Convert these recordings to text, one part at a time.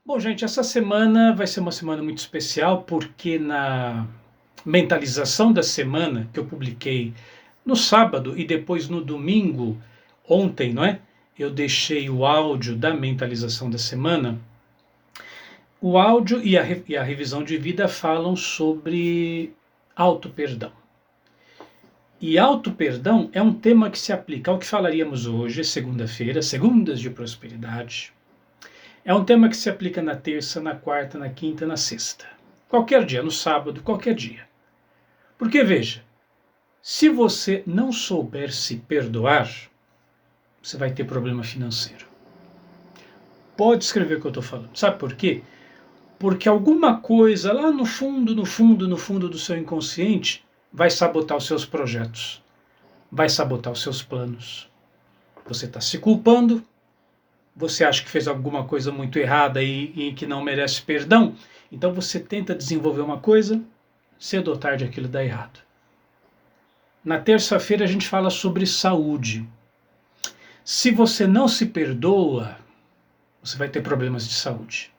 Bom, gente, essa semana vai ser uma semana muito especial porque na mentalização da semana que eu publiquei no sábado e depois no domingo, ontem, não é? Eu deixei o áudio da mentalização da semana. O áudio e a revisão de vida falam sobre auto-perdão. E auto-perdão é um tema que se aplica ao que falaríamos hoje, segunda-feira, segundas de prosperidade. É um tema que se aplica na terça, na quarta, na quinta, na sexta. Qualquer dia, no sábado, qualquer dia. Porque veja, se você não souber se perdoar, você vai ter problema financeiro. Pode escrever o que eu estou falando. Sabe por quê? Porque alguma coisa lá no fundo, no fundo, no fundo do seu inconsciente vai sabotar os seus projetos, vai sabotar os seus planos. Você está se culpando, você acha que fez alguma coisa muito errada e que não merece perdão, então você tenta desenvolver uma coisa, cedo ou tarde aquilo dá errado. Na terça-feira a gente fala sobre saúde. Se você não se perdoa, você vai ter problemas de saúde.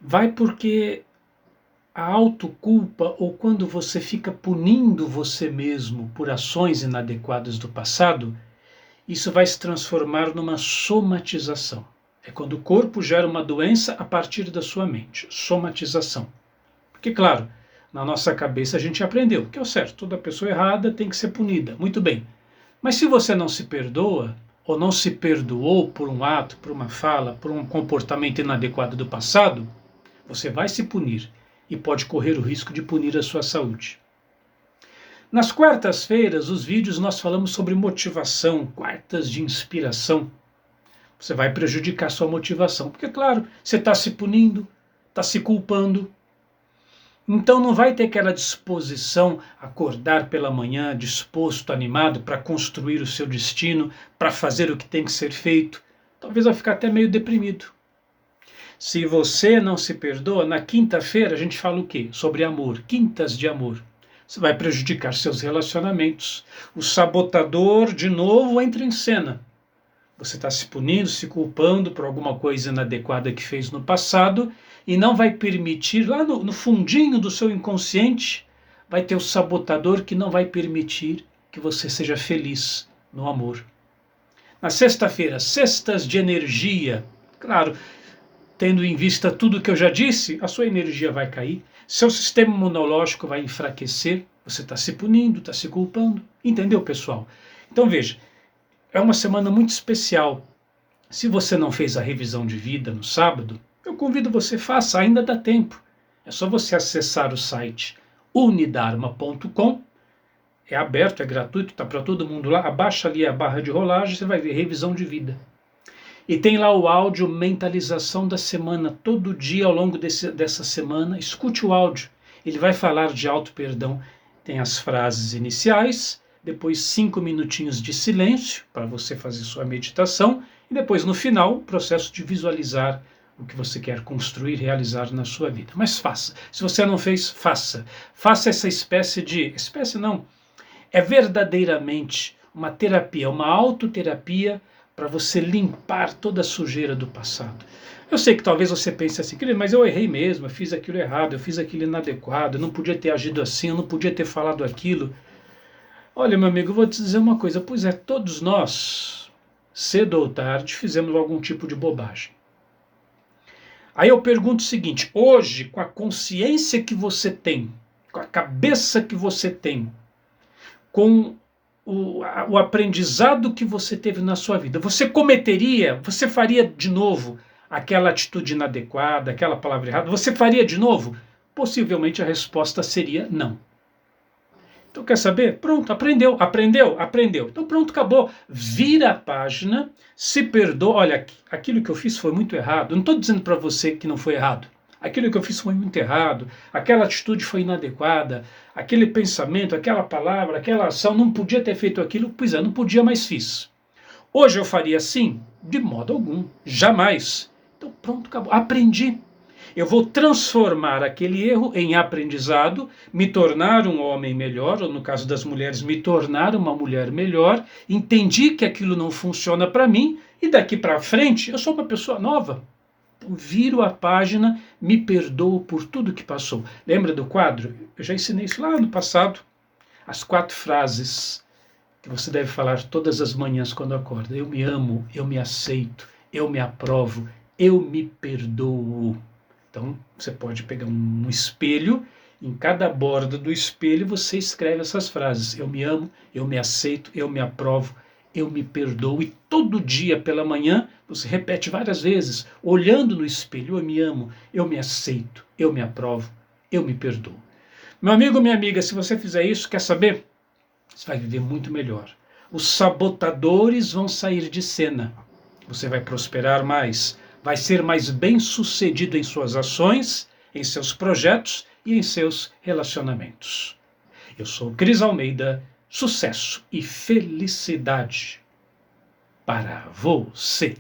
Vai porque a autoculpa ou quando você fica punindo você mesmo por ações inadequadas do passado, isso vai se transformar numa somatização. É quando o corpo gera uma doença a partir da sua mente. Somatização. Porque, claro, na nossa cabeça a gente aprendeu que é o certo, toda pessoa errada tem que ser punida. Muito bem. Mas se você não se perdoa, ou não se perdoou por um ato, por uma fala, por um comportamento inadequado do passado, você vai se punir e pode correr o risco de punir a sua saúde. Nas quartas-feiras, os vídeos nós falamos sobre motivação, quartas de inspiração. Você vai prejudicar sua motivação, porque, claro, você está se punindo, está se culpando. Então não vai ter aquela disposição a acordar pela manhã, disposto, animado para construir o seu destino, para fazer o que tem que ser feito. Talvez vai ficar até meio deprimido. Se você não se perdoa, na quinta-feira a gente fala o quê? Sobre amor, quintas de amor. Você vai prejudicar seus relacionamentos. O sabotador, de novo, entra em cena. Você está se punindo, se culpando por alguma coisa inadequada que fez no passado e não vai permitir, lá no fundinho do seu inconsciente, vai ter o sabotador que não vai permitir que você seja feliz no amor. Na sexta-feira, cestas de energia. Claro, tendo em vista tudo que eu já disse, a sua energia vai cair, seu sistema imunológico vai enfraquecer, você está se punindo, está se culpando. Entendeu, pessoal? Então veja, é uma semana muito especial. Se você não fez a revisão de vida no sábado, eu convido você, faça, ainda dá tempo. É só você acessar o site unidarma.com, é aberto, é gratuito, está para todo mundo lá, abaixa ali a barra de rolagem, você vai ver revisão de vida. E tem lá o áudio mentalização da semana, todo dia ao longo dessa semana, escute o áudio. Ele vai falar de auto-perdão, tem as frases iniciais, depois 5 minutinhos de silêncio para você fazer sua meditação e depois no final o processo de visualizar o que você quer construir, realizar na sua vida. Mas faça. Se você não fez, faça. Faça essa espécie não, é verdadeiramente uma terapia, uma autoterapia para você limpar toda a sujeira do passado. Eu sei que talvez você pense assim, mas eu errei mesmo, eu fiz aquilo errado, eu fiz aquilo inadequado, eu não podia ter agido assim, eu não podia ter falado aquilo. Olha, meu amigo, eu vou te dizer uma coisa, pois é, todos nós, cedo ou tarde, fizemos algum tipo de bobagem. Aí eu pergunto o seguinte, hoje, com a consciência que você tem, com a cabeça que você tem, com o aprendizado que você teve na sua vida, você faria de novo aquela atitude inadequada, aquela palavra errada, você faria de novo? Possivelmente a resposta seria não. Então quer saber? Pronto, aprendeu. Então pronto, acabou. Vira a página, se perdoa. Olha, aquilo que eu fiz foi muito errado. Não estou dizendo para você que não foi errado. Aquilo que eu fiz foi muito errado. Aquela atitude foi inadequada. Aquele pensamento, aquela palavra, aquela ação, não podia ter feito aquilo. Pois é, não podia, mas fiz. Hoje eu faria assim? De modo algum. Jamais. Então pronto, acabou. Aprendi. Eu vou transformar aquele erro em aprendizado, me tornar um homem melhor, ou no caso das mulheres, me tornar uma mulher melhor, entendi que aquilo não funciona para mim, e daqui para frente eu sou uma pessoa nova. Então, viro a página, me perdoo por tudo que passou. Lembra do quadro? Eu já ensinei isso lá no passado. As 4 frases que você deve falar todas as manhãs quando acorda. Eu me amo, eu me aceito, eu me aprovo, eu me perdoo. Então, você pode pegar um espelho, em cada borda do espelho você escreve essas frases. Eu me amo, eu me aceito, eu me aprovo, eu me perdoo. E todo dia pela manhã você repete várias vezes, olhando no espelho. Eu me amo, eu me aceito, eu me aprovo, eu me perdoo. Meu amigo, minha amiga, se você fizer isso, quer saber? Você vai viver muito melhor. Os sabotadores vão sair de cena. Você vai prosperar mais, vai ser mais bem-sucedido em suas ações, em seus projetos e em seus relacionamentos. Eu sou Cris Almeida. Sucesso e felicidade para você.